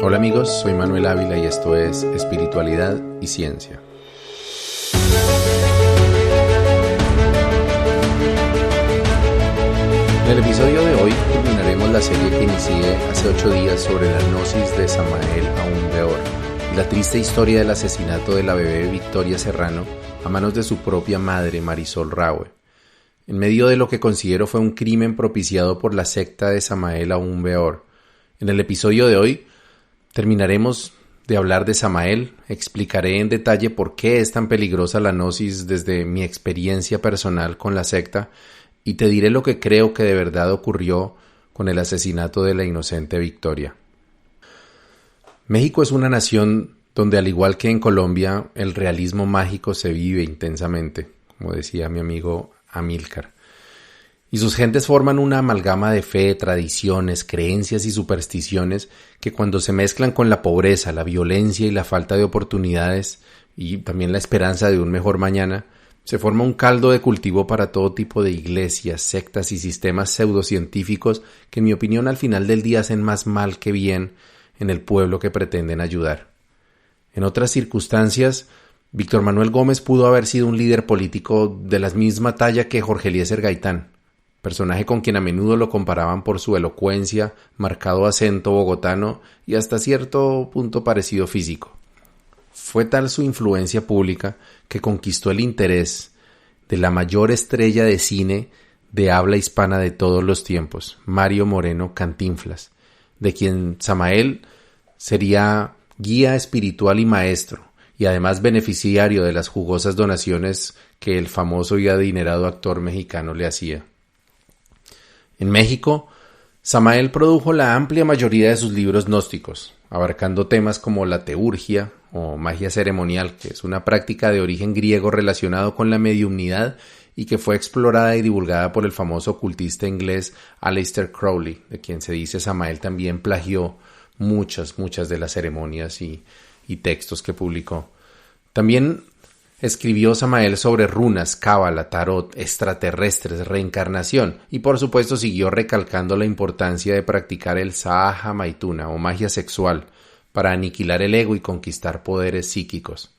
Hola amigos, soy Manuel Ávila y esto es Espiritualidad y Ciencia. En el episodio de hoy terminaremos la serie que inicié hace 8 días sobre la gnosis de Samael Aún Weor y la triste historia del asesinato de la bebé Victoria Serrano a manos de su propia madre Marisol Raue. En medio de lo que considero fue un crimen propiciado por la secta de Samael Aún Weor. En el episodio de hoy terminaremos de hablar de Samael, explicaré en detalle por qué es tan peligrosa la gnosis desde mi experiencia personal con la secta y te diré lo que creo que de verdad ocurrió con el asesinato de la inocente Victoria. México es una nación donde, al igual que en Colombia, el realismo mágico se vive intensamente, como decía mi amigo Amílcar. Y sus gentes forman una amalgama de fe, tradiciones, creencias y supersticiones que cuando se mezclan con la pobreza, la violencia y la falta de oportunidades y también la esperanza de un mejor mañana, se forma un caldo de cultivo para todo tipo de iglesias, sectas y sistemas pseudocientíficos que en mi opinión al final del día hacen más mal que bien en el pueblo que pretenden ayudar. En otras circunstancias, Víctor Manuel Gómez pudo haber sido un líder político de la misma talla que Jorge Eliezer Gaitán, personaje con quien a menudo lo comparaban por su elocuencia, marcado acento bogotano y hasta cierto punto parecido físico. Fue tal su influencia pública que conquistó el interés de la mayor estrella de cine de habla hispana de todos los tiempos, Mario Moreno Cantinflas, de quien Samael sería guía espiritual y maestro, y además beneficiario de las jugosas donaciones que el famoso y adinerado actor mexicano le hacía. En México, Samael produjo la amplia mayoría de sus libros gnósticos, abarcando temas como la teurgia o magia ceremonial, que es una práctica de origen griego relacionado con la mediumnidad y que fue explorada y divulgada por el famoso ocultista inglés Aleister Crowley, de quien se dice Samael también plagió muchas de las ceremonias y textos que publicó. También escribió Samael sobre runas, cábala, tarot, extraterrestres, reencarnación y por supuesto siguió recalcando la importancia de practicar el Sahaja Maituna o magia sexual para aniquilar el ego y conquistar poderes psíquicos.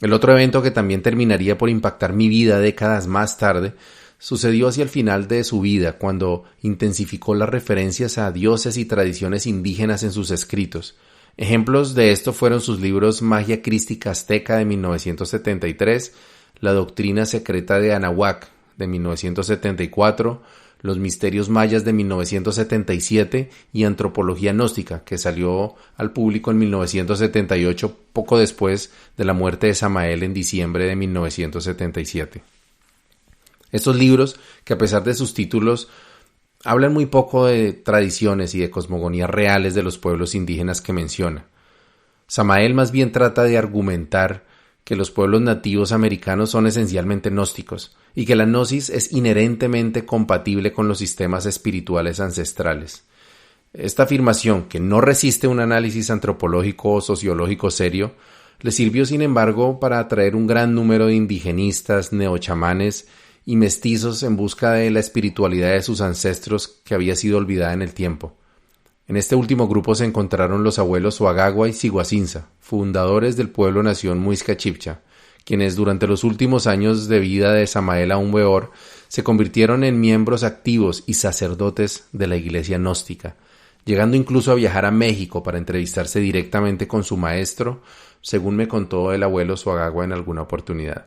El otro evento que también terminaría por impactar mi vida décadas más tarde sucedió hacia el final de su vida cuando intensificó las referencias a dioses y tradiciones indígenas en sus escritos. Ejemplos de esto fueron sus libros Magia Crística Azteca de 1973, La Doctrina Secreta de Anahuac de 1974, Los Misterios Mayas de 1977 y Antropología Gnóstica, que salió al público en 1978, poco después de la muerte de Samael en diciembre de 1977. Estos libros, que a pesar de sus títulos, hablan muy poco de tradiciones y de cosmogonías reales de los pueblos indígenas que menciona. Samael más bien trata de argumentar que los pueblos nativos americanos son esencialmente gnósticos y que la gnosis es inherentemente compatible con los sistemas espirituales ancestrales. Esta afirmación, que no resiste un análisis antropológico o sociológico serio, le sirvió sin embargo para atraer un gran número de indigenistas, neochamanes y mestizos en busca de la espiritualidad de sus ancestros que había sido olvidada en el tiempo. En este último grupo se encontraron los abuelos Oagagua y Siguacinza, fundadores del pueblo-nación Muisca Chibcha, quienes durante los últimos años de vida de Samael Aún Weor se convirtieron en miembros activos y sacerdotes de la iglesia gnóstica, llegando incluso a viajar a México para entrevistarse directamente con su maestro, según me contó el abuelo Oagagua en alguna oportunidad.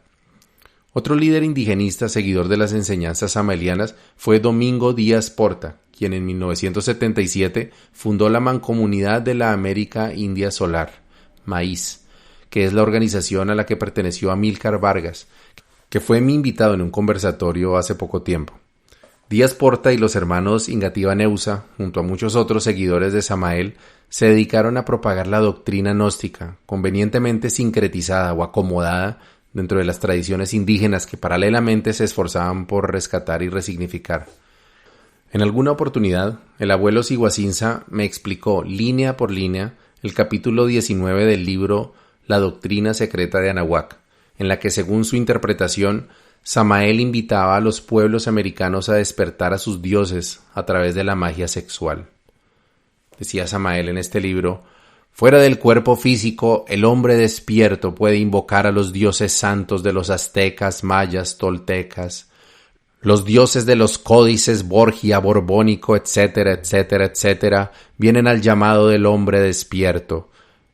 Otro líder indigenista seguidor de las enseñanzas samaelianas fue Domingo Díaz Porta, quien en 1977 fundó la Mancomunidad de la América India Solar, MAIS, que es la organización a la que perteneció Amílcar Vargas, que fue mi invitado en un conversatorio hace poco tiempo. Díaz Porta y los hermanos Ingativa Neusa, junto a muchos otros seguidores de Samael, se dedicaron a propagar la doctrina gnóstica, convenientemente sincretizada o acomodada dentro de las tradiciones indígenas que paralelamente se esforzaban por rescatar y resignificar. En alguna oportunidad, el abuelo Siguacinza me explicó línea por línea el capítulo 19 del libro La Doctrina Secreta de Anahuac, en la que, según su interpretación, Samael invitaba a los pueblos americanos a despertar a sus dioses a través de la magia sexual. Decía Samael en este libro: Fuera del cuerpo físico, el hombre despierto puede invocar a los dioses santos de los aztecas, mayas, toltecas, los dioses de los códices Borgia, Borbónico, etcétera, etcétera, etcétera, vienen al llamado del hombre despierto.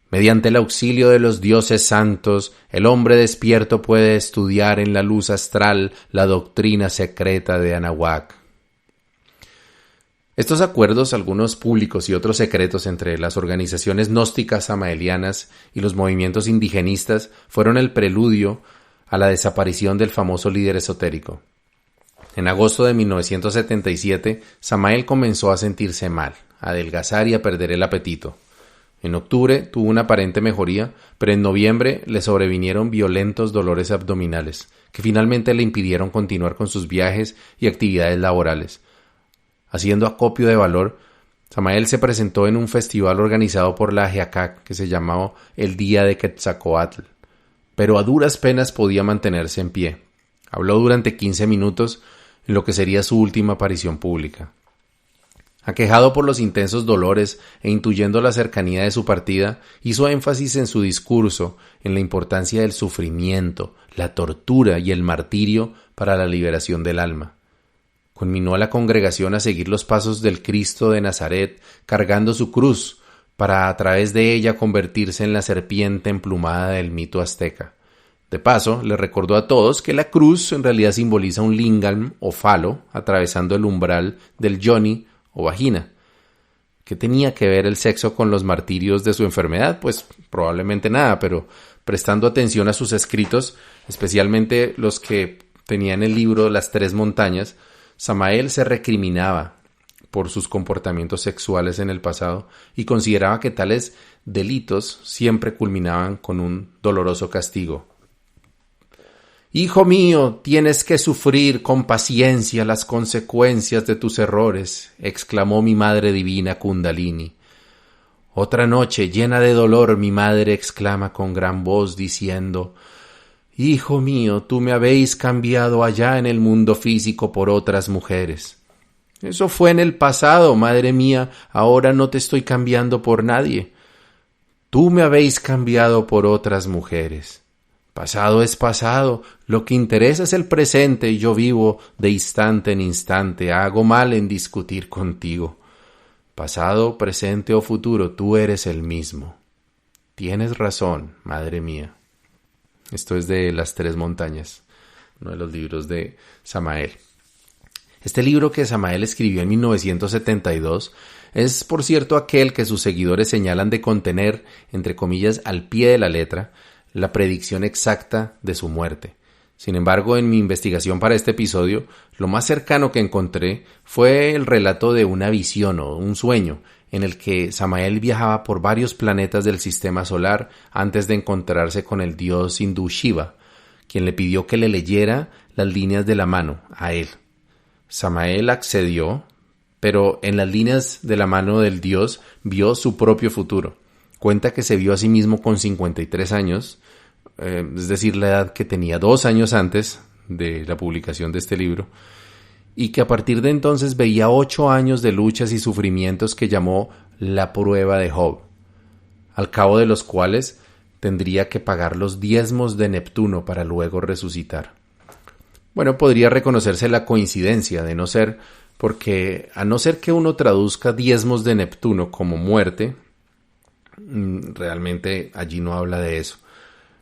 Mediante el auxilio de los dioses santos, el hombre despierto puede estudiar en la luz astral la doctrina secreta de Anahuac. Estos acuerdos, algunos públicos y otros secretos entre las organizaciones gnósticas samaelianas y los movimientos indigenistas, fueron el preludio a la desaparición del famoso líder esotérico. En agosto de 1977, Samael comenzó a sentirse mal, a adelgazar y a perder el apetito. En octubre tuvo una aparente mejoría, pero en noviembre le sobrevinieron violentos dolores abdominales, que finalmente le impidieron continuar con sus viajes y actividades laborales. Haciendo acopio de valor, Samael se presentó en un festival organizado por la Ajiacac que se llamaba el Día de Quetzalcóatl, pero a duras penas podía mantenerse en pie. Habló durante 15 minutos en lo que sería su última aparición pública. Aquejado por los intensos dolores e intuyendo la cercanía de su partida, hizo énfasis en su discurso en la importancia del sufrimiento, la tortura y el martirio para la liberación del alma. Conminó a la congregación a seguir los pasos del Cristo de Nazaret, cargando su cruz, para a través de ella convertirse en la serpiente emplumada del mito azteca. De paso, le recordó a todos que la cruz en realidad simboliza un lingam o falo atravesando el umbral del yoni o vagina. ¿Qué tenía que ver el sexo con los martirios de su enfermedad? Pues probablemente nada, pero prestando atención a sus escritos, especialmente los que tenían el libro Las Tres Montañas, Samael se recriminaba por sus comportamientos sexuales en el pasado y consideraba que tales delitos siempre culminaban con un doloroso castigo. «Hijo mío, tienes que sufrir con paciencia las consecuencias de tus errores», exclamó mi madre divina Kundalini. Otra noche, llena de dolor, mi madre exclama con gran voz diciendo: «Hijo mío, tú me habéis cambiado allá en el mundo físico por otras mujeres». «Eso fue en el pasado, madre mía, ahora no te estoy cambiando por nadie». «Tú me habéis cambiado por otras mujeres». «Pasado es pasado, lo que interesa es el presente y yo vivo de instante en instante, hago mal en discutir contigo. Pasado, presente o futuro, tú eres el mismo». «Tienes razón, madre mía». Esto es de Las Tres Montañas, uno de los libros de Samael. Este libro que Samael escribió en 1972 es, por cierto, aquel que sus seguidores señalan de contener, entre comillas, al pie de la letra, la predicción exacta de su muerte. Sin embargo, en mi investigación para este episodio, lo más cercano que encontré fue el relato de una visión o un sueño, en el que Samael viajaba por varios planetas del sistema solar antes de encontrarse con el dios hindú Shiva, quien le pidió que le leyera las líneas de la mano a él. Samael accedió, pero en las líneas de la mano del dios vio su propio futuro. Cuenta que se vio a sí mismo con 53 años, es decir, la edad que tenía 2 años antes de la publicación de este libro, y que a partir de entonces veía 8 años de luchas y sufrimientos que llamó la prueba de Job, al cabo de los cuales tendría que pagar los diezmos de Neptuno para luego resucitar. Bueno, podría reconocerse la coincidencia de no ser, porque a no ser que uno traduzca diezmos de Neptuno como muerte, realmente allí no habla de eso.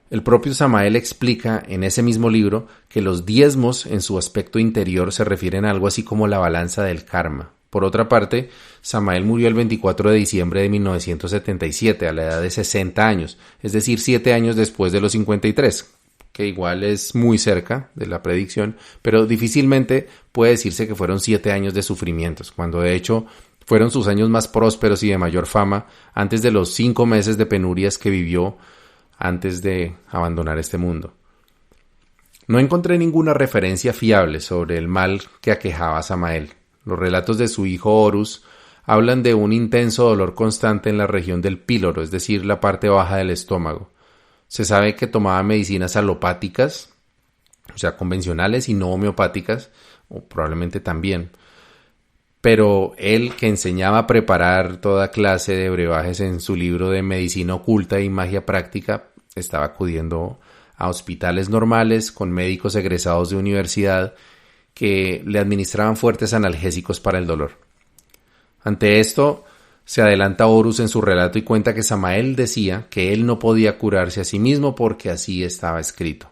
El propio Samael explica en ese mismo libro que los diezmos en su aspecto interior se refieren a algo así como la balanza del karma. Por otra parte, Samael murió el 24 de diciembre de 1977 a la edad de 60 años, es decir, 7 años después de los 53, que igual es muy cerca de la predicción, pero difícilmente puede decirse que fueron 7 años de sufrimientos, cuando de hecho fueron sus años más prósperos y de mayor fama antes de los 5 meses de penurias que vivió antes de abandonar este mundo. No encontré ninguna referencia fiable sobre el mal que aquejaba a Samael. Los relatos de su hijo Horus hablan de un intenso dolor constante en la región del píloro, es decir, la parte baja del estómago. Se sabe que tomaba medicinas alopáticas, o sea, convencionales y no homeopáticas, o probablemente también. pero él, que enseñaba a preparar toda clase de brebajes en su libro de Medicina Oculta y Magia Práctica, estaba acudiendo a hospitales normales con médicos egresados de universidad que le administraban fuertes analgésicos para el dolor. Ante esto, se adelanta Horus en su relato y cuenta que Samael decía que él no podía curarse a sí mismo porque así estaba escrito.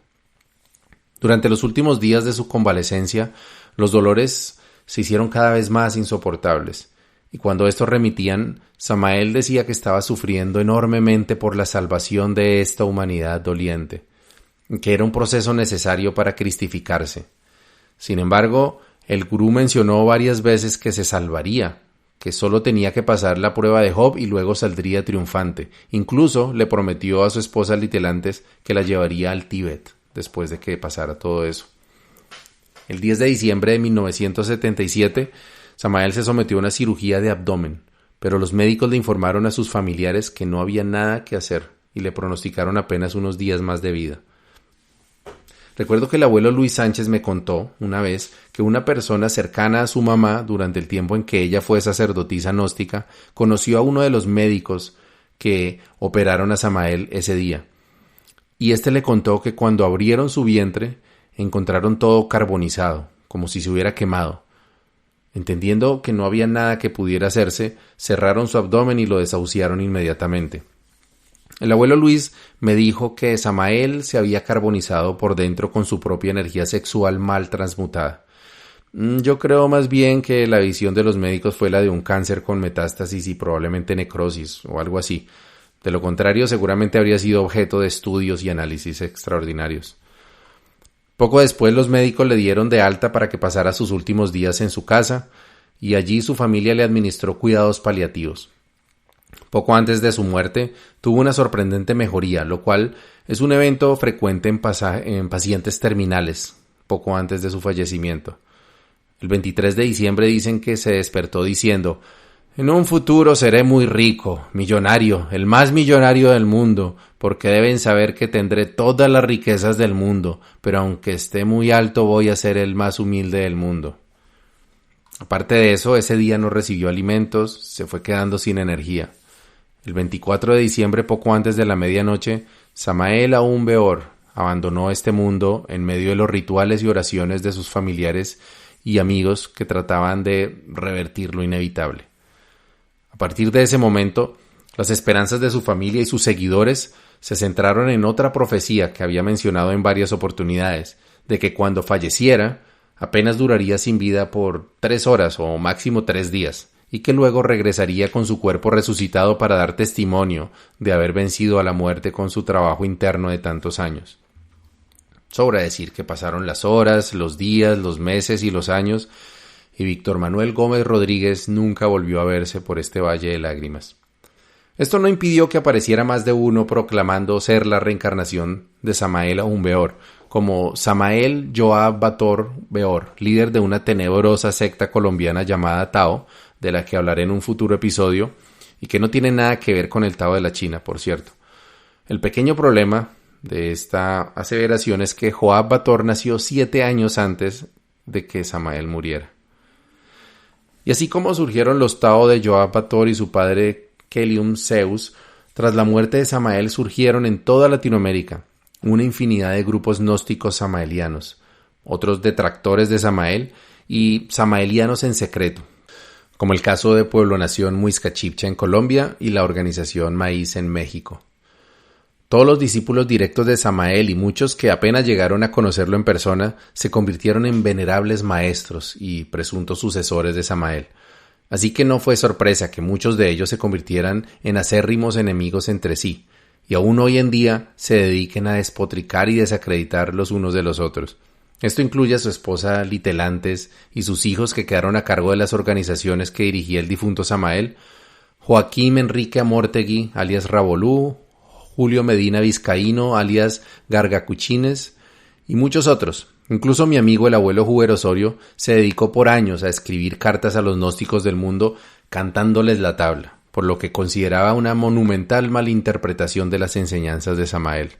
Durante los últimos días de su convalecencia, los dolores se hicieron cada vez más insoportables, y cuando estos remitían, Samael decía que estaba sufriendo enormemente por la salvación de esta humanidad doliente, que era un proceso necesario para cristificarse. Sin embargo, el gurú mencionó varias veces que se salvaría, que solo tenía que pasar la prueba de Job y luego saldría triunfante. Incluso le prometió a su esposa Litelantes que la llevaría al Tíbet después de que pasara todo eso. El 10 de diciembre de 1977, Samael se sometió a una cirugía de abdomen, pero los médicos le informaron a sus familiares que no había nada que hacer y le pronosticaron apenas unos días más de vida. Recuerdo que el abuelo Luis Sánchez me contó una vez que una persona cercana a su mamá, durante el tiempo en que ella fue sacerdotisa gnóstica, conoció a uno de los médicos que operaron a Samael ese día. Y éste le contó que cuando abrieron su vientre, encontraron todo carbonizado, como si se hubiera quemado. Entendiendo que no había nada que pudiera hacerse, cerraron su abdomen y lo desahuciaron inmediatamente. El abuelo Luis me dijo que Samael se había carbonizado por dentro con su propia energía sexual mal transmutada. Yo creo más bien que la visión de los médicos fue la de un cáncer con metástasis y probablemente necrosis o algo así. De lo contrario, seguramente habría sido objeto de estudios y análisis extraordinarios. Poco después los médicos le dieron de alta para que pasara sus últimos días en su casa y allí su familia le administró cuidados paliativos. Poco antes de su muerte, tuvo una sorprendente mejoría, lo cual es un evento frecuente en pacientes terminales, poco antes de su fallecimiento. El 23 de diciembre dicen que se despertó diciendo: «En un futuro seré muy rico, millonario, el más millonario del mundo, porque deben saber que tendré todas las riquezas del mundo, pero aunque esté muy alto voy a ser el más humilde del mundo». Aparte de eso, ese día no recibió alimentos, se fue quedando sin energía. El 24 de diciembre, poco antes de la medianoche, Samael Aún Weor abandonó este mundo en medio de los rituales y oraciones de sus familiares y amigos que trataban de revertir lo inevitable. A partir de ese momento, las esperanzas de su familia y sus seguidores se centraron en otra profecía que había mencionado en varias oportunidades, de que cuando falleciera, apenas duraría sin vida por 3 horas o máximo 3 días, y que luego regresaría con su cuerpo resucitado para dar testimonio de haber vencido a la muerte con su trabajo interno de tantos años. Sobra decir que pasaron las horas, los días, los meses y los años, y Víctor Manuel Gómez Rodríguez nunca volvió a verse por este valle de lágrimas. Esto no impidió que apareciera más de uno proclamando ser la reencarnación de Samael Aún Weor, como Samael Joab Bator Weor, líder de una tenebrosa secta colombiana llamada Tao, de la que hablaré en un futuro episodio, y que no tiene nada que ver con el Tao de la China, por cierto. El pequeño problema de esta aseveración es que Joab Bator nació 7 años antes de que Samael muriera. Y así como surgieron los Tao de Joab Bator y su padre Kelium Zeus, tras la muerte de Samael surgieron en toda Latinoamérica una infinidad de grupos gnósticos samaelianos, otros detractores de Samael y samaelianos en secreto, como el caso de Pueblo Nación Muisca Chibcha en Colombia y la organización Maíz en México. Todos los discípulos directos de Samael y muchos que apenas llegaron a conocerlo en persona se convirtieron en venerables maestros y presuntos sucesores de Samael. Así que no fue sorpresa que muchos de ellos se convirtieran en acérrimos enemigos entre sí, y aún hoy en día se dediquen a despotricar y desacreditar los unos de los otros. Esto incluye a su esposa Litelantes y sus hijos que quedaron a cargo de las organizaciones que dirigía el difunto Samael, Joaquín Enrique Amortegui, alias Rabolú, Julio Medina Vizcaíno, alias Gargacuchines, y muchos otros. Incluso mi amigo el abuelo Juber Osorio se dedicó por años a escribir cartas a los gnósticos del mundo cantándoles la tabla, por lo que consideraba una monumental malinterpretación de las enseñanzas de Samael.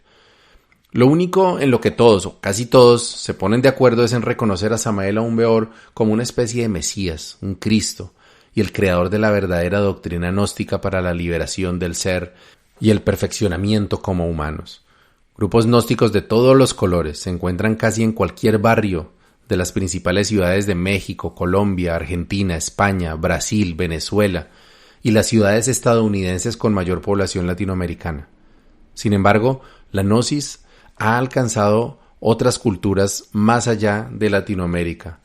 Lo único en lo que todos, o casi todos, se ponen de acuerdo es en reconocer a Samael Aun Weor como una especie de Mesías, un Cristo, y el creador de la verdadera doctrina gnóstica para la liberación del ser y el perfeccionamiento como humanos. Grupos gnósticos de todos los colores se encuentran casi en cualquier barrio de las principales ciudades de México, Colombia, Argentina, España, Brasil, Venezuela y las ciudades estadounidenses con mayor población latinoamericana. Sin embargo, la gnosis ha alcanzado otras culturas más allá de Latinoamérica.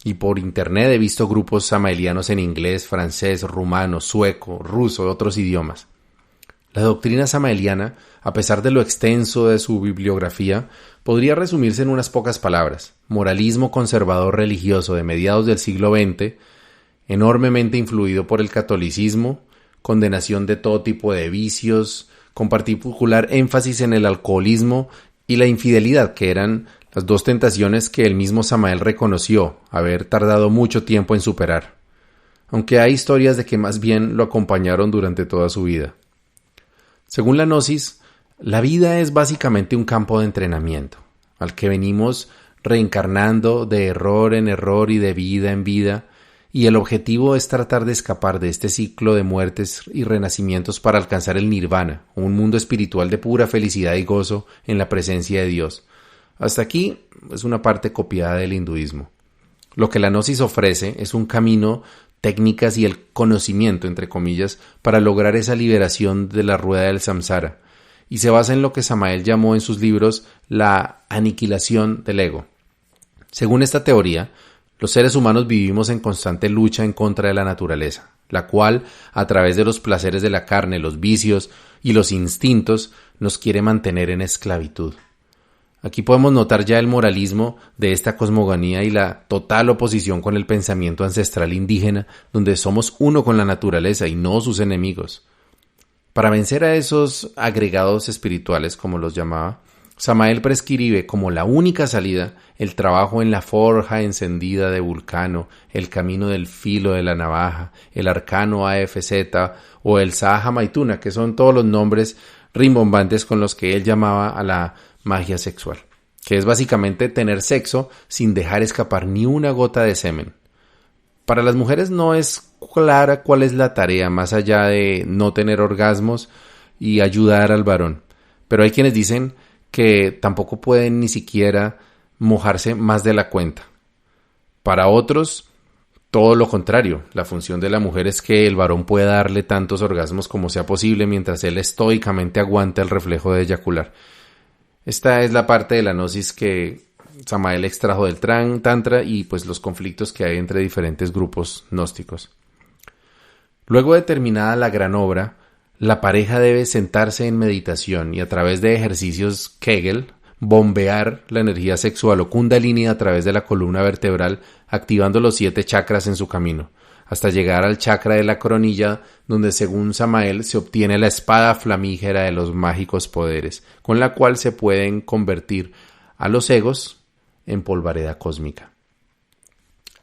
Y por internet he visto grupos samaelianos en inglés, francés, rumano, sueco, ruso y otros idiomas. La doctrina samaeliana, a pesar de lo extenso de su bibliografía, podría resumirse en unas pocas palabras: moralismo conservador religioso de mediados del siglo XX, enormemente influido por el catolicismo, condenación de todo tipo de vicios, con particular énfasis en el alcoholismo y la infidelidad, que eran las dos tentaciones que el mismo Samael reconoció haber tardado mucho tiempo en superar, aunque hay historias de que más bien lo acompañaron durante toda su vida. Según la gnosis, la vida es básicamente un campo de entrenamiento, al que venimos reencarnando de error en error y de vida en vida, y el objetivo es tratar de escapar de este ciclo de muertes y renacimientos para alcanzar el nirvana, un mundo espiritual de pura felicidad y gozo en la presencia de Dios. Hasta aquí es una parte copiada del hinduismo. Lo que la gnosis ofrece es un camino, técnicas y el conocimiento, entre comillas, para lograr esa liberación de la rueda del samsara, y se basa en lo que Samael llamó en sus libros la aniquilación del ego. Según esta teoría, los seres humanos vivimos en constante lucha en contra de la naturaleza, la cual, a través de los placeres de la carne, los vicios y los instintos, nos quiere mantener en esclavitud. Aquí podemos notar ya el moralismo de esta cosmogonía y la total oposición con el pensamiento ancestral indígena, donde somos uno con la naturaleza y no sus enemigos. Para vencer a esos agregados espirituales, como los llamaba, Samael prescribe como la única salida el trabajo en la forja encendida de Vulcano, el camino del filo de la navaja, el arcano AFZ o el Sahaja Maituna, que son todos los nombres rimbombantes con los que él llamaba a la magia sexual, que es básicamente tener sexo sin dejar escapar ni una gota de semen. Para las mujeres no es clara cuál es la tarea, más allá de no tener orgasmos y ayudar al varón, pero hay quienes dicen que tampoco pueden ni siquiera mojarse más de la cuenta. Para otros, todo lo contrario. La función de la mujer es que el varón pueda darle tantos orgasmos como sea posible mientras él estoicamente aguanta el reflejo de eyacular. Esta es la parte de la gnosis que Samael extrajo del Tantra y pues los conflictos que hay entre diferentes grupos gnósticos. Luego de terminada la gran obra, la pareja debe sentarse en meditación y a través de ejercicios Kegel bombear la energía sexual o kundalini a través de la columna vertebral, activando los 7 chakras en su camino, hasta llegar al chakra de la coronilla, donde según Samael se obtiene la espada flamígera de los mágicos poderes, con la cual se pueden convertir a los egos en polvareda cósmica.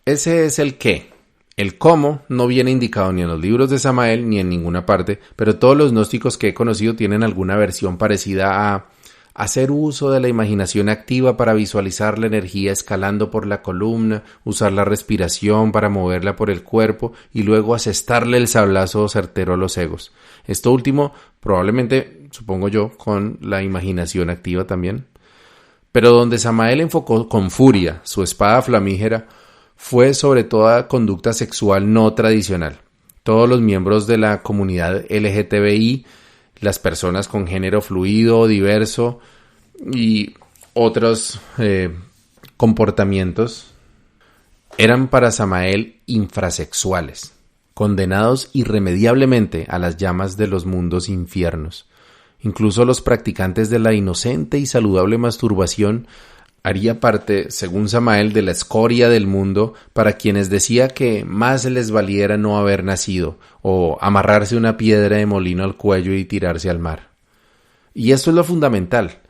Ese es el qué. El cómo no viene indicado ni en los libros de Samael ni en ninguna parte, pero todos los gnósticos que he conocido tienen alguna versión parecida a hacer uso de la imaginación activa para visualizar la energía escalando por la columna, usar la respiración para moverla por el cuerpo y luego asestarle el sablazo certero a los egos. Esto último probablemente, supongo yo, con la imaginación activa también. Pero donde Samael enfocó con furia su espada flamígera fue sobre toda conducta sexual no tradicional. Todos los miembros de la comunidad LGTBI, las personas con género fluido o diverso y otros comportamientos eran para Samael infrasexuales, condenados irremediablemente a las llamas de los mundos infiernos. Incluso los practicantes de la inocente y saludable masturbación haría parte, según Samael, de la escoria del mundo para quienes decía que más les valiera no haber nacido o amarrarse una piedra de molino al cuello y tirarse al mar. Y esto es lo fundamental.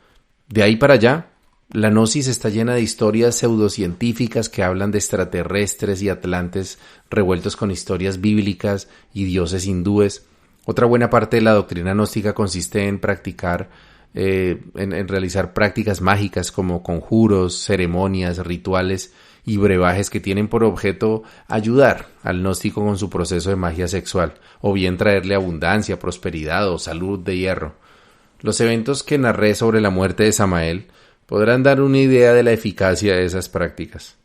De ahí para allá, la gnosis está llena de historias pseudocientíficas que hablan de extraterrestres y atlantes revueltos con historias bíblicas y dioses hindúes. Otra buena parte de la doctrina gnóstica consiste en practicar en realizar prácticas mágicas como conjuros, ceremonias, rituales y brebajes que tienen por objeto ayudar al gnóstico con su proceso de magia sexual, o bien traerle abundancia, prosperidad o salud de hierro. Los eventos que narré sobre la muerte de Samael podrán dar una idea de la eficacia de esas prácticas.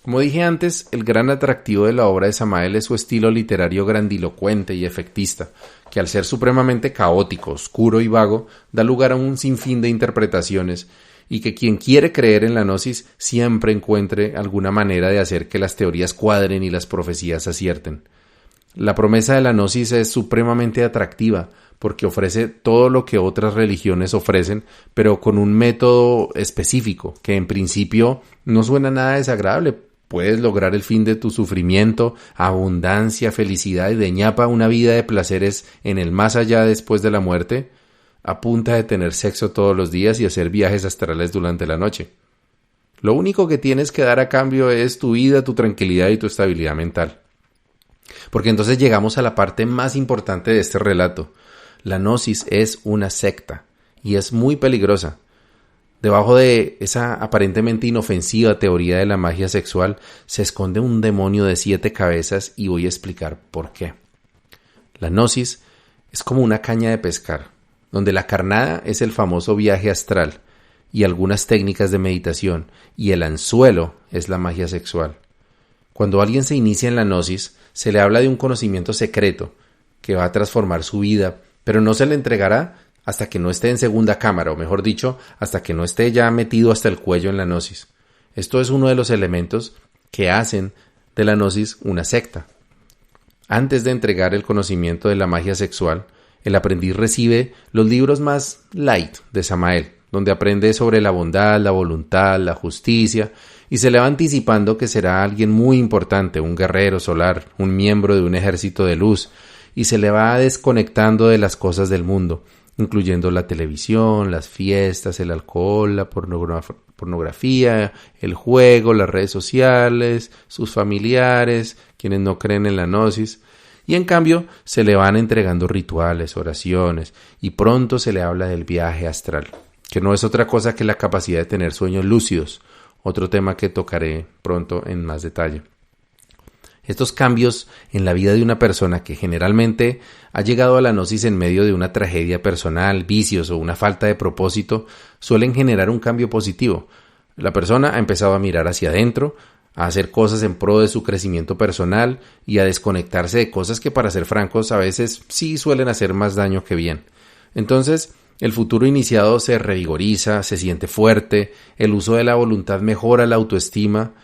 Como dije antes, el gran atractivo de la obra de Samael es su estilo literario grandilocuente y efectista, que al ser supremamente caótico, oscuro y vago, da lugar a un sinfín de interpretaciones, y que quien quiere creer en la gnosis siempre encuentre alguna manera de hacer que las teorías cuadren y las profecías acierten. La promesa de la gnosis es supremamente atractiva, porque ofrece todo lo que otras religiones ofrecen, pero con un método específico, que en principio no suena nada desagradable. Puedes lograr el fin de tu sufrimiento, abundancia, felicidad y de ñapa una vida de placeres en el más allá después de la muerte, a punta de tener sexo todos los días y hacer viajes astrales durante la noche. Lo único que tienes que dar a cambio es tu vida, tu tranquilidad y tu estabilidad mental. Porque entonces llegamos a la parte más importante de este relato. La gnosis es una secta y es muy peligrosa. Debajo de esa aparentemente inofensiva teoría de la magia sexual se esconde un demonio de 7 cabezas y voy a explicar por qué. La gnosis es como una caña de pescar, donde la carnada es el famoso viaje astral y algunas técnicas de meditación, y el anzuelo es la magia sexual. Cuando alguien se inicia en la gnosis, se le habla de un conocimiento secreto que va a transformar su vida, pero no se le entregará hasta que no esté en segunda cámara, o mejor dicho, hasta que no esté ya metido hasta el cuello en la gnosis. Esto es uno de los elementos que hacen de la gnosis una secta. Antes de entregar el conocimiento de la magia sexual, el aprendiz recibe los libros más light de Samael, donde aprende sobre la bondad, la voluntad, la justicia, y se le va anticipando que será alguien muy importante, un guerrero solar, un miembro de un ejército de luz, y se le va desconectando de las cosas del mundo, incluyendo la televisión, las fiestas, el alcohol, la pornografía, el juego, las redes sociales, sus familiares, quienes no creen en la gnosis, y en cambio se le van entregando rituales, oraciones, y pronto se le habla del viaje astral, que no es otra cosa que la capacidad de tener sueños lúcidos, otro tema que tocaré pronto en más detalle. Estos cambios en la vida de una persona que generalmente ha llegado a la gnosis en medio de una tragedia personal, vicios o una falta de propósito, suelen generar un cambio positivo. La persona ha empezado a mirar hacia adentro, a hacer cosas en pro de su crecimiento personal y a desconectarse de cosas que, para ser francos, a veces sí suelen hacer más daño que bien. Entonces, el futuro iniciado se revigoriza, se siente fuerte, el uso de la voluntad mejora la autoestima,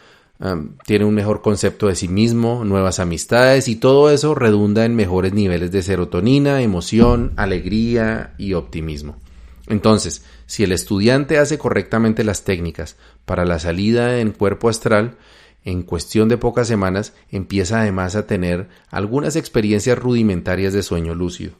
tiene un mejor concepto de sí mismo, nuevas amistades, y todo eso redunda en mejores niveles de serotonina, emoción, alegría y optimismo. Entonces, si el estudiante hace correctamente las técnicas para la salida en cuerpo astral, en cuestión de pocas semanas empieza además a tener algunas experiencias rudimentarias de sueño lúcido.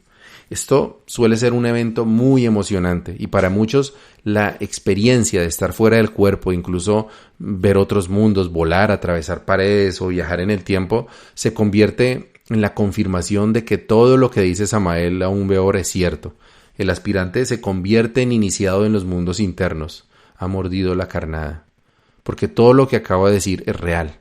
Esto suele ser un evento muy emocionante, y para muchos la experiencia de estar fuera del cuerpo, incluso ver otros mundos, volar, atravesar paredes o viajar en el tiempo, se convierte en la confirmación de que todo lo que dice Samael aún Beor es cierto. El aspirante se convierte en iniciado en los mundos internos, ha mordido la carnada, porque todo lo que acabo de decir es real.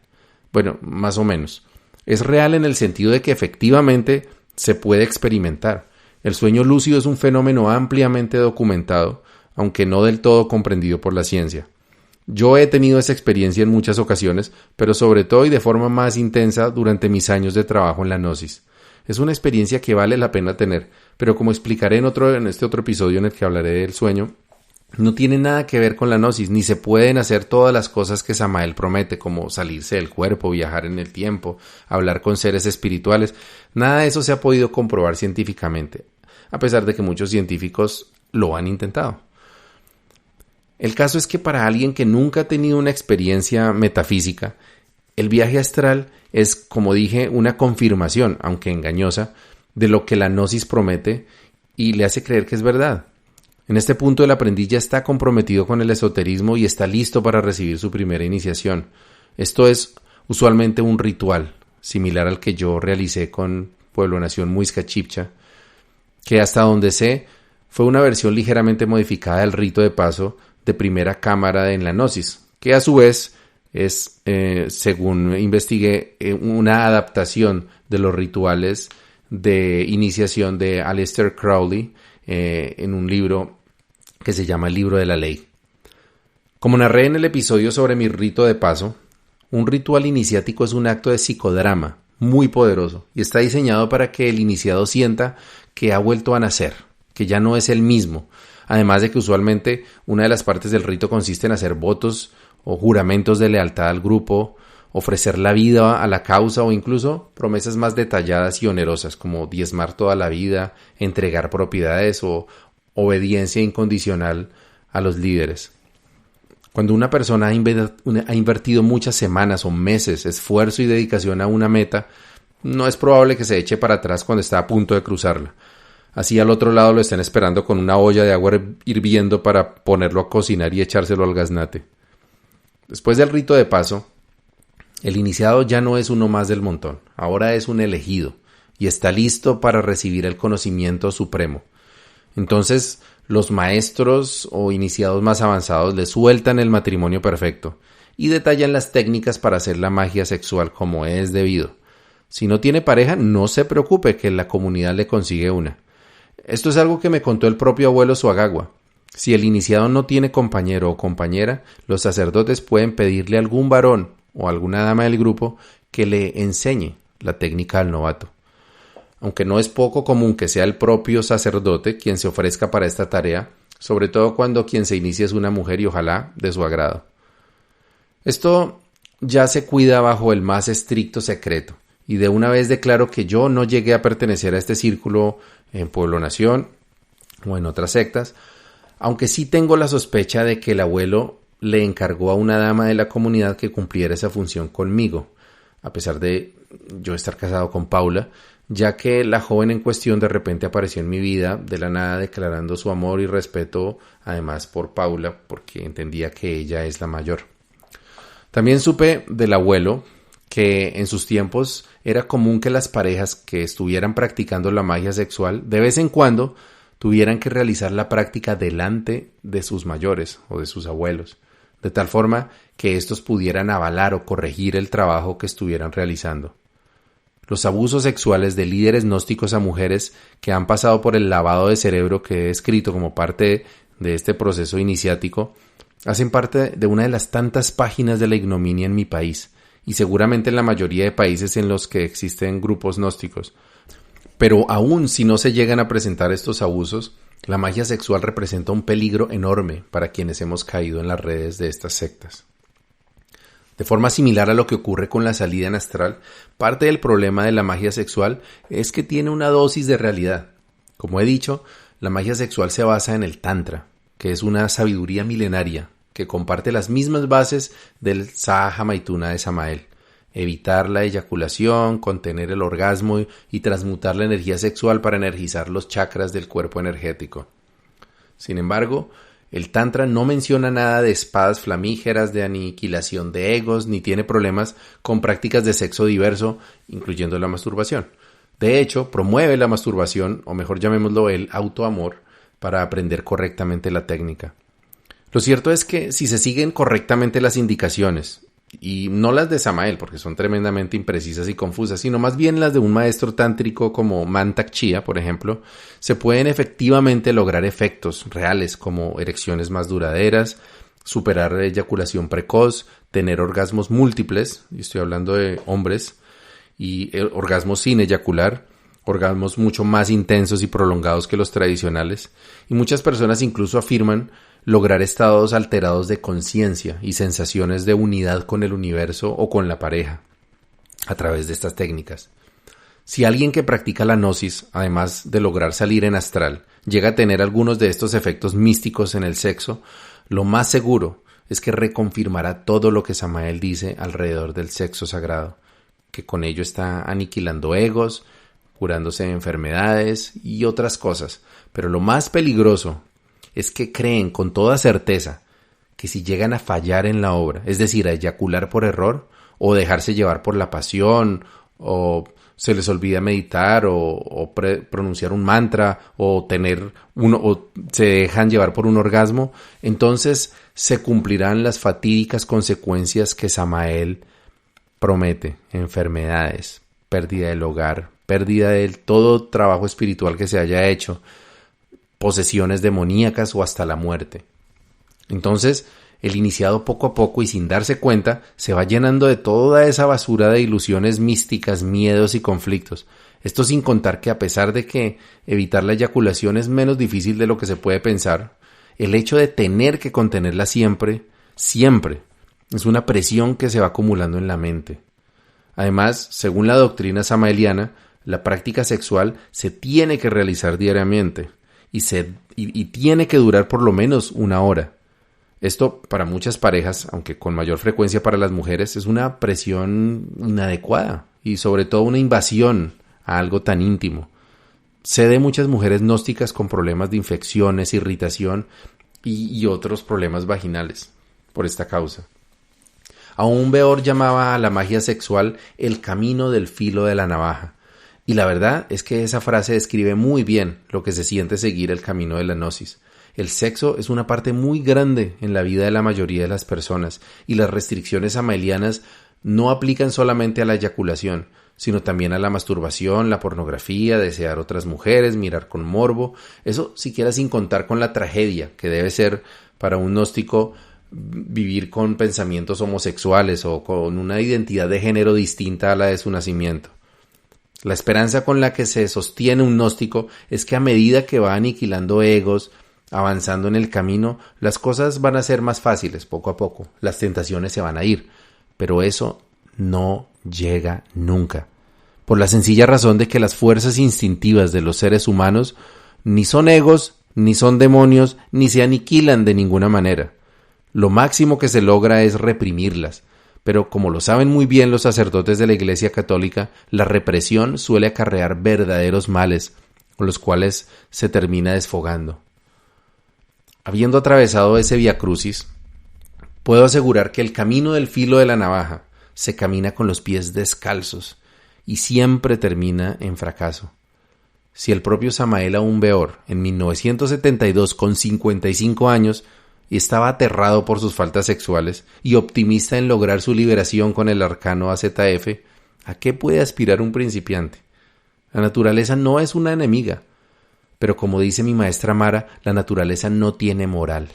Bueno, más o menos. Es real en el sentido de que efectivamente se puede experimentar. El sueño lúcido es un fenómeno ampliamente documentado, aunque no del todo comprendido por la ciencia. Yo he tenido esa experiencia en muchas ocasiones, pero sobre todo y de forma más intensa durante mis años de trabajo en la gnosis. Es una experiencia que vale la pena tener, pero como explicaré en este otro episodio en el que hablaré del sueño, no tiene nada que ver con la gnosis, ni se pueden hacer todas las cosas que Samael promete, como salirse del cuerpo, viajar en el tiempo, hablar con seres espirituales. Nada de eso se ha podido comprobar científicamente, a pesar de que muchos científicos lo han intentado. El caso es que para alguien que nunca ha tenido una experiencia metafísica, el viaje astral es, como dije, una confirmación, aunque engañosa, de lo que la gnosis promete y le hace creer que es verdad. En este punto el aprendiz ya está comprometido con el esoterismo y está listo para recibir su primera iniciación. Esto es usualmente un ritual, similar al que yo realicé con Pueblo Nación Muisca Chibcha, que hasta donde sé fue una versión ligeramente modificada del rito de paso de primera cámara en la Gnosis, que a su vez es, según investigué, una adaptación de los rituales de iniciación de Aleister Crowley en un libro que se llama El Libro de la Ley. Como narré en el episodio sobre mi rito de paso, un ritual iniciático es un acto de psicodrama muy poderoso y está diseñado para que el iniciado sienta que ha vuelto a nacer, que ya no es el mismo, además de que usualmente una de las partes del rito consiste en hacer votos o juramentos de lealtad al grupo, ofrecer la vida a la causa o incluso promesas más detalladas y onerosas como diezmar toda la vida, entregar propiedades o obediencia incondicional a los líderes. Cuando una persona ha invertido muchas semanas o meses, esfuerzo y dedicación a una meta, no es probable que se eche para atrás cuando está a punto de cruzarla. Así al otro lado lo estén esperando con una olla de agua hirviendo para ponerlo a cocinar y echárselo al gaznate. Después del rito de paso, el iniciado ya no es uno más del montón, ahora es un elegido y está listo para recibir el conocimiento supremo. Entonces, los maestros o iniciados más avanzados le sueltan el matrimonio perfecto y detallan las técnicas para hacer la magia sexual como es debido. Si no tiene pareja, no se preocupe que la comunidad le consigue una. Esto es algo que me contó el propio abuelo Suagagua. Si el iniciado no tiene compañero o compañera, los sacerdotes pueden pedirle a algún varón o alguna dama del grupo que le enseñe la técnica al novato. Aunque no es poco común que sea el propio sacerdote quien se ofrezca para esta tarea, sobre todo cuando quien se inicia es una mujer y ojalá de su agrado. Esto ya se cuida bajo el más estricto secreto, y de una vez declaro que yo no llegué a pertenecer a este círculo en Pueblo Nación o en otras sectas, aunque sí tengo la sospecha de que el abuelo le encargó a una dama de la comunidad que cumpliera esa función conmigo, a pesar de yo estar casado con Paula, ya que la joven en cuestión de repente apareció en mi vida de la nada declarando su amor y respeto además por Paula, porque entendía que ella es la mayor. También supe del abuelo que en sus tiempos era común que las parejas que estuvieran practicando la magia sexual de vez en cuando tuvieran que realizar la práctica delante de sus mayores o de sus abuelos, de tal forma que éstos pudieran avalar o corregir el trabajo que estuvieran realizando. Los abusos sexuales de líderes gnósticos a mujeres que han pasado por el lavado de cerebro que he escrito como parte de este proceso iniciático hacen parte de una de las tantas páginas de la ignominia en mi país y seguramente en la mayoría de países en los que existen grupos gnósticos. Pero aún si no se llegan a presentar estos abusos, la magia sexual representa un peligro enorme para quienes hemos caído en las redes de estas sectas. De forma similar a lo que ocurre con la salida en astral, parte del problema de la magia sexual es que tiene una dosis de realidad. Como he dicho, la magia sexual se basa en el Tantra, que es una sabiduría milenaria que comparte las mismas bases del Sahaja Maituna de Samael: evitar la eyaculación, contener el orgasmo y transmutar la energía sexual para energizar los chakras del cuerpo energético. Sin embargo, el Tantra no menciona nada de espadas flamígeras, de aniquilación de egos, ni tiene problemas con prácticas de sexo diverso, incluyendo la masturbación. De hecho, promueve la masturbación, o mejor llamémoslo el autoamor, para aprender correctamente la técnica. Lo cierto es que si se siguen correctamente las indicaciones, y no las de Samael, porque son tremendamente imprecisas y confusas, sino más bien las de un maestro tántrico como Mantak Chia, por ejemplo, se pueden efectivamente lograr efectos reales como erecciones más duraderas, superar la eyaculación precoz, tener orgasmos múltiples, y estoy hablando de hombres, y orgasmos sin eyacular, orgasmos mucho más intensos y prolongados que los tradicionales, y muchas personas incluso afirman lograr estados alterados de conciencia y sensaciones de unidad con el universo o con la pareja a través de estas técnicas. Si alguien que practica la gnosis, además de lograr salir en astral, llega a tener algunos de estos efectos místicos en el sexo, lo más seguro es que reconfirmará todo lo que Samael dice alrededor del sexo sagrado, que con ello está aniquilando egos, curándose de enfermedades y otras cosas. Pero lo más peligroso es que creen con toda certeza que si llegan a fallar en la obra, es decir, a eyacular por error o dejarse llevar por la pasión o se les olvida meditar o pronunciar un mantra o se dejan llevar por un orgasmo, entonces se cumplirán las fatídicas consecuencias que Samael promete: enfermedades, pérdida del hogar, pérdida de todo trabajo espiritual que se haya hecho, posesiones demoníacas o hasta la muerte. Entonces, el iniciado poco a poco y sin darse cuenta se va llenando de toda esa basura de ilusiones místicas, miedos y conflictos. Esto sin contar que, a pesar de que evitar la eyaculación es menos difícil de lo que se puede pensar, el hecho de tener que contenerla siempre, es una presión que se va acumulando en la mente. Además, según la doctrina samaeliana, la práctica sexual se tiene que realizar diariamente y tiene que durar por lo menos 1 hora. Esto, para muchas parejas, aunque con mayor frecuencia para las mujeres, es una presión inadecuada y sobre todo una invasión a algo tan íntimo. Sé de muchas mujeres gnósticas con problemas de infecciones, irritación y otros problemas vaginales por esta causa. Aún Beor llamaba a la magia sexual el camino del filo de la navaja. Y la verdad es que esa frase describe muy bien lo que se siente seguir el camino de la gnosis. El sexo es una parte muy grande en la vida de la mayoría de las personas y las restricciones samaelianas no aplican solamente a la eyaculación, sino también a la masturbación, la pornografía, desear otras mujeres, mirar con morbo. Eso siquiera sin contar con la tragedia que debe ser para un gnóstico vivir con pensamientos homosexuales o con una identidad de género distinta a la de su nacimiento. La esperanza con la que se sostiene un gnóstico es que a medida que va aniquilando egos, avanzando en el camino, las cosas van a ser más fáciles poco a poco, las tentaciones se van a ir, pero eso no llega nunca, por la sencilla razón de que las fuerzas instintivas de los seres humanos ni son egos, ni son demonios, ni se aniquilan de ninguna manera. Lo máximo que se logra es reprimirlas, pero como lo saben muy bien los sacerdotes de la Iglesia Católica, la represión suele acarrear verdaderos males, con los cuales se termina desfogando. Habiendo atravesado ese Vía Crucis, puedo asegurar que el camino del filo de la navaja se camina con los pies descalzos y siempre termina en fracaso. Si el propio Samael Aún Beor, en 1972, con 55 años, estaba aterrado por sus faltas sexuales y optimista en lograr su liberación con el arcano AZF, ¿a qué puede aspirar un principiante? La naturaleza no es una enemiga, pero como dice mi maestra Mara, la naturaleza no tiene moral.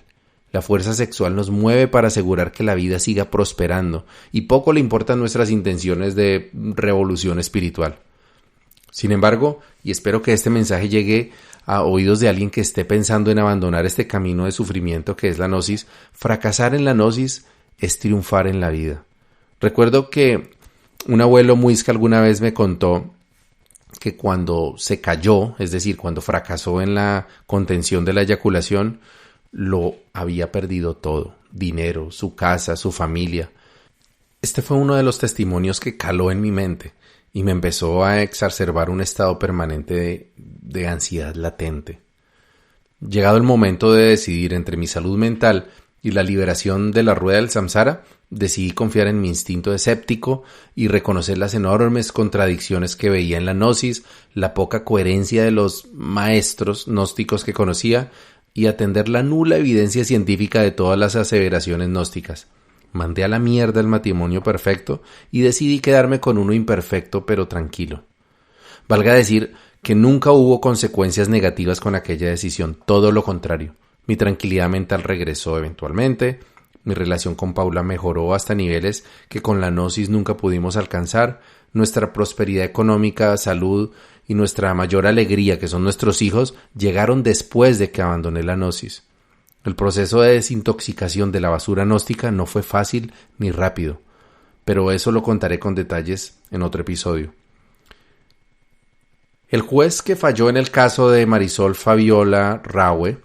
La fuerza sexual nos mueve para asegurar que la vida siga prosperando y poco le importan nuestras intenciones de revolución espiritual. Sin embargo, y espero que este mensaje llegue a oídos de alguien que esté pensando en abandonar este camino de sufrimiento que es la gnosis, fracasar en la gnosis es triunfar en la vida. Recuerdo que un abuelo muisca alguna vez me contó que cuando se cayó, es decir, cuando fracasó en la contención de la eyaculación, lo había perdido todo: dinero, su casa, su familia. Este fue uno de los testimonios que caló en mi mente y me empezó a exacerbar un estado permanente de ansiedad latente. Llegado el momento de decidir entre mi salud mental y la liberación de la rueda del samsara, decidí confiar en mi instinto escéptico y reconocer las enormes contradicciones que veía en la gnosis, la poca coherencia de los maestros gnósticos que conocía y atender la nula evidencia científica de todas las aseveraciones gnósticas. Mandé a la mierda el matrimonio perfecto y decidí quedarme con uno imperfecto pero tranquilo. Valga decir que nunca hubo consecuencias negativas con aquella decisión, todo lo contrario. Mi tranquilidad mental regresó eventualmente, mi relación con Paula mejoró hasta niveles que con la gnosis nunca pudimos alcanzar, nuestra prosperidad económica, salud y nuestra mayor alegría, que son nuestros hijos, llegaron después de que abandoné la gnosis. El proceso de desintoxicación de la basura gnóstica no fue fácil ni rápido, pero eso lo contaré con detalles en otro episodio. El juez que falló en el caso de Marisol Fabiola Rahue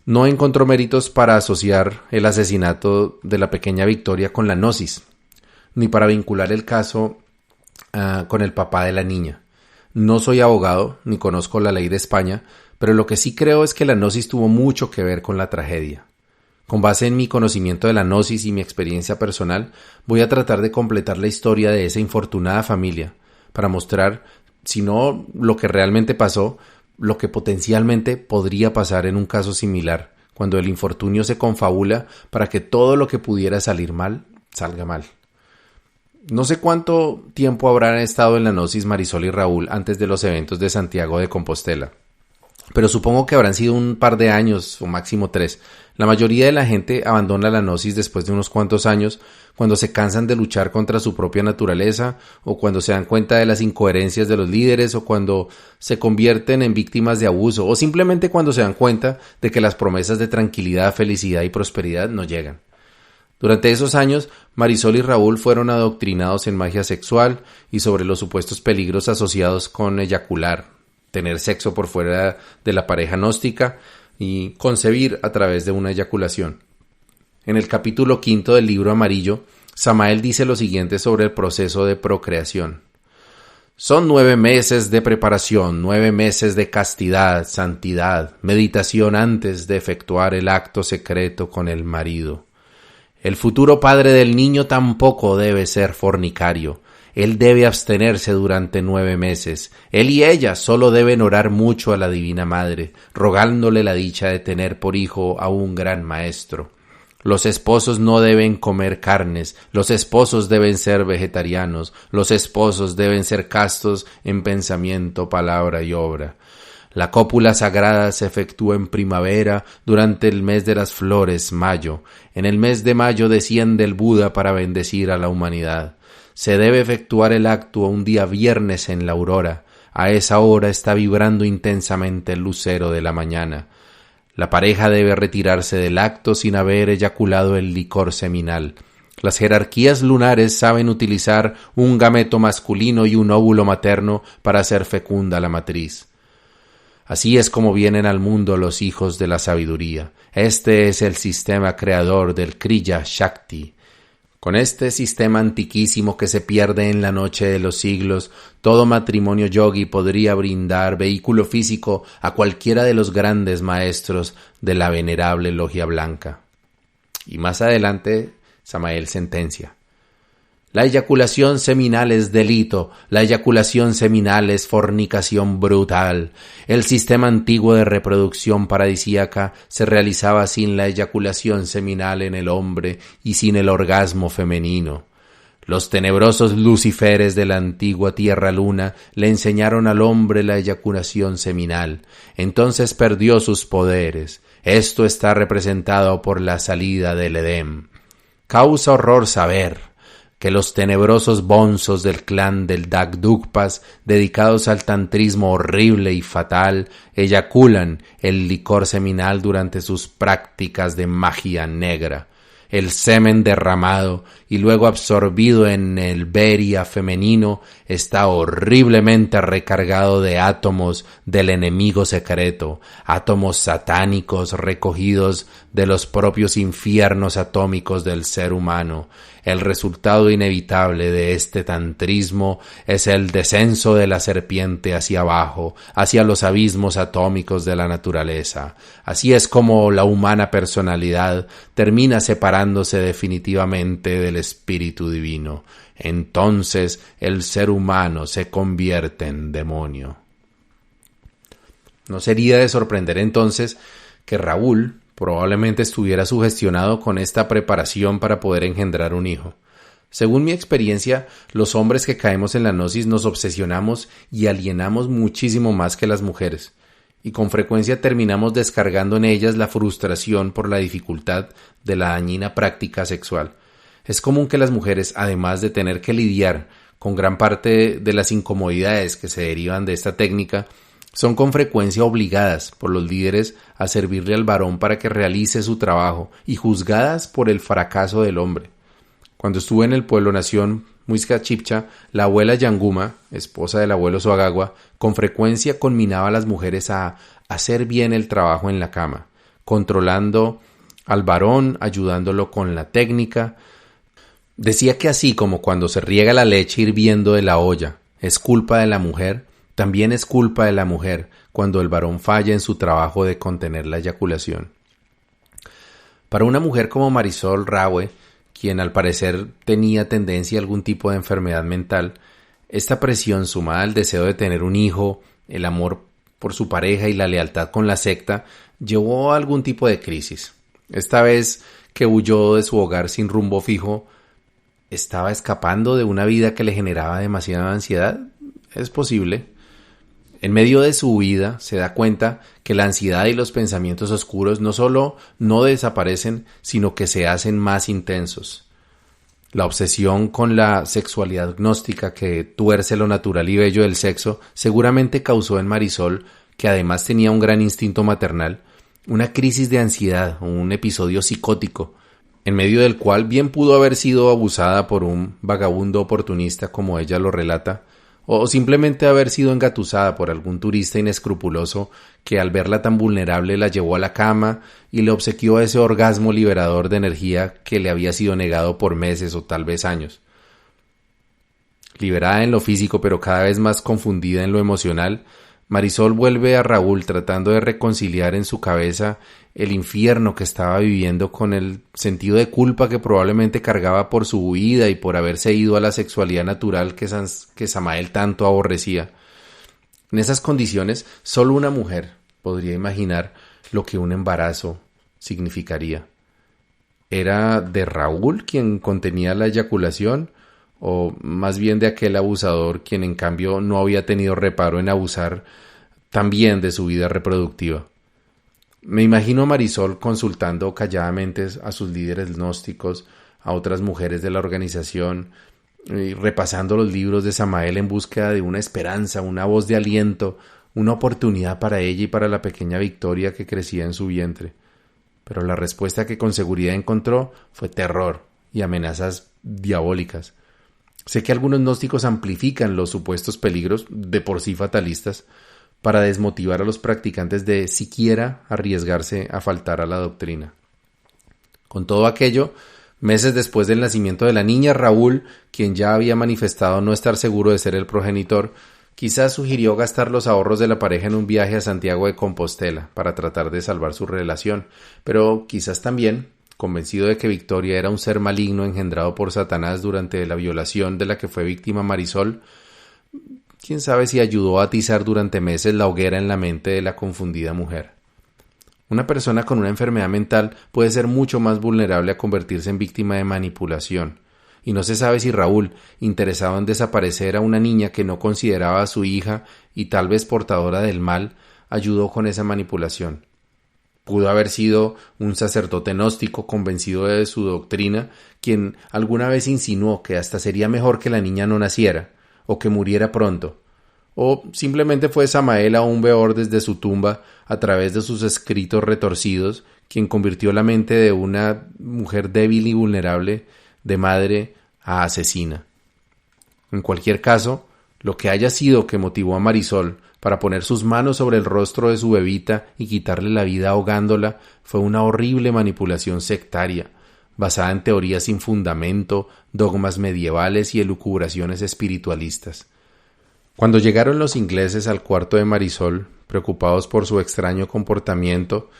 no encontró méritos para asociar el asesinato de la pequeña Victoria con la gnosis, ni para vincular el caso con el papá de la niña. No soy abogado, ni conozco la ley de España, pero lo que sí creo es que la gnosis tuvo mucho que ver con la tragedia. Con base en mi conocimiento de la gnosis y mi experiencia personal, voy a tratar de completar la historia de esa infortunada familia, para mostrar, si no lo que realmente pasó, lo que potencialmente podría pasar en un caso similar, cuando el infortunio se confabula para que todo lo que pudiera salir mal, salga mal. No sé cuánto tiempo habrán estado en la gnosis Marisol y Raúl antes de los eventos de Santiago de Compostela, pero supongo que habrán sido un par de años o máximo 3. La mayoría de la gente abandona la gnosis después de unos cuantos años, cuando se cansan de luchar contra su propia naturaleza, o cuando se dan cuenta de las incoherencias de los líderes, o cuando se convierten en víctimas de abuso, o simplemente cuando se dan cuenta de que las promesas de tranquilidad, felicidad y prosperidad no llegan. Durante esos años, Marisol y Raúl fueron adoctrinados en magia sexual y sobre los supuestos peligros asociados con eyacular, tener sexo por fuera de la pareja gnóstica y concebir a través de una eyaculación. En el capítulo 5 del libro amarillo, Samael dice lo siguiente sobre el proceso de procreación. Son 9 meses de preparación, 9 meses de castidad, santidad, meditación antes de efectuar el acto secreto con el marido. El futuro padre del niño tampoco debe ser fornicario. Él debe abstenerse durante 9 meses. Él y ella solo deben orar mucho a la Divina Madre, rogándole la dicha de tener por hijo a un gran maestro. Los esposos no deben comer carnes, los esposos deben ser vegetarianos, los esposos deben ser castos en pensamiento, palabra y obra. La cópula sagrada se efectúa en primavera durante el mes de las flores, mayo. En el mes de mayo desciende el Buda para bendecir a la humanidad. Se debe efectuar el acto un día viernes en la aurora. A esa hora está vibrando intensamente el lucero de la mañana. La pareja debe retirarse del acto sin haber eyaculado el licor seminal. Las jerarquías lunares saben utilizar un gameto masculino y un óvulo materno para hacer fecunda la matriz. Así es como vienen al mundo los hijos de la sabiduría. Este es el sistema creador del Kriya Shakti. Con este sistema antiquísimo que se pierde en la noche de los siglos, todo matrimonio yogi podría brindar vehículo físico a cualquiera de los grandes maestros de la venerable logia blanca. Y más adelante, Samael sentencia. La eyaculación seminal es delito, la eyaculación seminal es fornicación brutal. El sistema antiguo de reproducción paradisíaca se realizaba sin la eyaculación seminal en el hombre y sin el orgasmo femenino. Los tenebrosos luciferes de la antigua tierra-luna le enseñaron al hombre la eyaculación seminal. Entonces perdió sus poderes. Esto está representado por la salida del Edén. Causa horror saber que los tenebrosos bonzos del clan del Dagdugpas, dedicados al tantrismo horrible y fatal, eyaculan el licor seminal durante sus prácticas de magia negra. El semen derramado y luego absorbido en el Beria femenino está horriblemente recargado de átomos del enemigo secreto, átomos satánicos recogidos de los propios infiernos atómicos del ser humano. El resultado inevitable de este tantrismo es el descenso de la serpiente hacia abajo, hacia los abismos atómicos de la naturaleza. Así es como la humana personalidad termina separándose definitivamente del espíritu divino. Entonces el ser humano se convierte en demonio. ¿No sería de sorprender entonces que Raúl probablemente estuviera sugestionado con esta preparación para poder engendrar un hijo? Según mi experiencia, los hombres que caemos en la gnosis nos obsesionamos y alienamos muchísimo más que las mujeres, y con frecuencia terminamos descargando en ellas la frustración por la dificultad de la dañina práctica sexual. Es común que las mujeres, además de tener que lidiar con gran parte de las incomodidades que se derivan de esta técnica, son con frecuencia obligadas por los líderes a servirle al varón para que realice su trabajo y juzgadas por el fracaso del hombre. Cuando estuve en el pueblo nación Muisca Chipcha, la abuela Yanguma, esposa del abuelo Soagagua, con frecuencia conminaba a las mujeres a hacer bien el trabajo en la cama, controlando al varón, ayudándolo con la técnica. Decía que así como cuando se riega la leche hirviendo de la olla es culpa de la mujer, también es culpa de la mujer cuando el varón falla en su trabajo de contener la eyaculación. Para una mujer como Marisol Raue, quien al parecer tenía tendencia a algún tipo de enfermedad mental, Esta presión, sumada al deseo de tener un hijo, el amor por su pareja y la lealtad con la secta, llevó a algún tipo de crisis. Esta vez que huyó de su hogar sin rumbo fijo, ¿estaba escapando de una vida que le generaba demasiada ansiedad? Es posible. En medio de su huida se da cuenta que la ansiedad y los pensamientos oscuros no solo no desaparecen, sino que se hacen más intensos. La obsesión con la sexualidad gnóstica que tuerce lo natural y bello del sexo seguramente causó en Marisol, que además tenía un gran instinto maternal, una crisis de ansiedad o un episodio psicótico, en medio del cual bien pudo haber sido abusada por un vagabundo oportunista como ella lo relata, o simplemente haber sido engatusada por algún turista inescrupuloso que al verla tan vulnerable la llevó a la cama y le obsequió ese orgasmo liberador de energía que le había sido negado por meses o tal vez años. Liberada en lo físico pero cada vez más confundida en lo emocional, Marisol vuelve a Raúl tratando de reconciliar en su cabeza el infierno que estaba viviendo con el sentido de culpa que probablemente cargaba por su huida y por haberse ido a la sexualidad natural que Samael tanto aborrecía. En esas condiciones, solo una mujer podría imaginar lo que un embarazo significaría. ¿Era de Raúl quien contenía la eyaculación? ¿O más bien de aquel abusador quien en cambio no había tenido reparo en abusar también de su vida reproductiva? Me imagino a Marisol consultando calladamente a sus líderes gnósticos, a otras mujeres de la organización, y repasando los libros de Samael en búsqueda de una esperanza, una voz de aliento, una oportunidad para ella y para la pequeña Victoria que crecía en su vientre. Pero la respuesta que con seguridad encontró fue terror y amenazas diabólicas. Sé que algunos gnósticos amplifican los supuestos peligros, de por sí fatalistas, para desmotivar a los practicantes de siquiera arriesgarse a faltar a la doctrina. Con todo aquello, meses después del nacimiento de la niña, Raúl, quien ya había manifestado no estar seguro de ser el progenitor, quizás sugirió gastar los ahorros de la pareja en un viaje a Santiago de Compostela para tratar de salvar su relación, pero quizás también, convencido de que Victoria era un ser maligno engendrado por Satanás durante la violación de la que fue víctima Marisol, quién sabe si ayudó a atizar durante meses la hoguera en la mente de la confundida mujer. Una persona con una enfermedad mental puede ser mucho más vulnerable a convertirse en víctima de manipulación, y no se sabe si Raúl, interesado en desaparecer a una niña que no consideraba a su hija y tal vez portadora del mal, ayudó con esa manipulación. Pudo haber sido un sacerdote gnóstico convencido de su doctrina, quien alguna vez insinuó que hasta sería mejor que la niña no naciera, o que muriera pronto. O simplemente fue Samael aún Beor desde su tumba, a través de sus escritos retorcidos, quien convirtió la mente de una mujer débil y vulnerable de madre a asesina. En cualquier caso, lo que haya sido que motivó a Marisol para poner sus manos sobre el rostro de su bebita y quitarle la vida ahogándola fue una horrible manipulación sectaria, basada en teorías sin fundamento, dogmas medievales y elucubraciones espiritualistas. Cuando llegaron los ingleses al cuarto de Marisol, preocupados por su extraño comportamiento,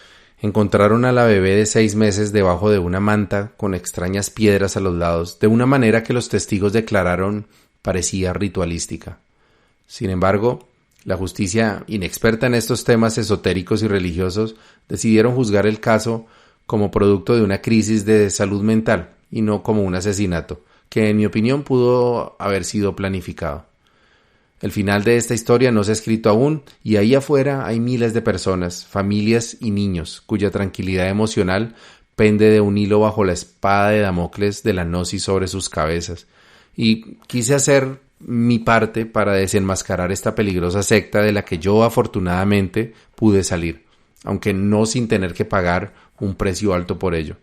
encontraron a la bebé de 6 meses debajo de una manta con extrañas piedras a los lados, de una manera que los testigos declararon parecía ritualística. Sin embargo, la justicia, inexperta en estos temas esotéricos y religiosos, decidieron juzgar el caso como producto de una crisis de salud mental y no como un asesinato, que en mi opinión pudo haber sido planificado. El final de esta historia no se ha escrito aún y ahí afuera hay miles de personas, familias y niños cuya tranquilidad emocional pende de un hilo bajo la espada de Damocles de la gnosis sobre sus cabezas. Y quise hacer mi parte para desenmascarar esta peligrosa secta de la que yo afortunadamente pude salir, aunque no sin tener que pagar un precio alto por ello.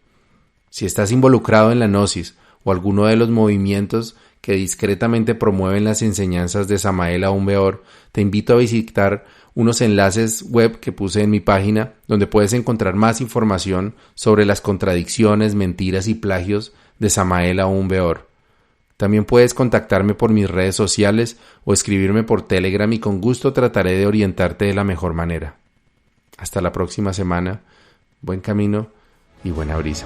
Si estás involucrado en la gnosis o alguno de los movimientos que discretamente promueven las enseñanzas de Samael Aún Beor, te invito a visitar unos enlaces web que puse en mi página donde puedes encontrar más información sobre las contradicciones, mentiras y plagios de Samael Aún Beor. También puedes contactarme por mis redes sociales o escribirme por Telegram y con gusto trataré de orientarte de la mejor manera. Hasta la próxima semana, buen camino y buena brisa.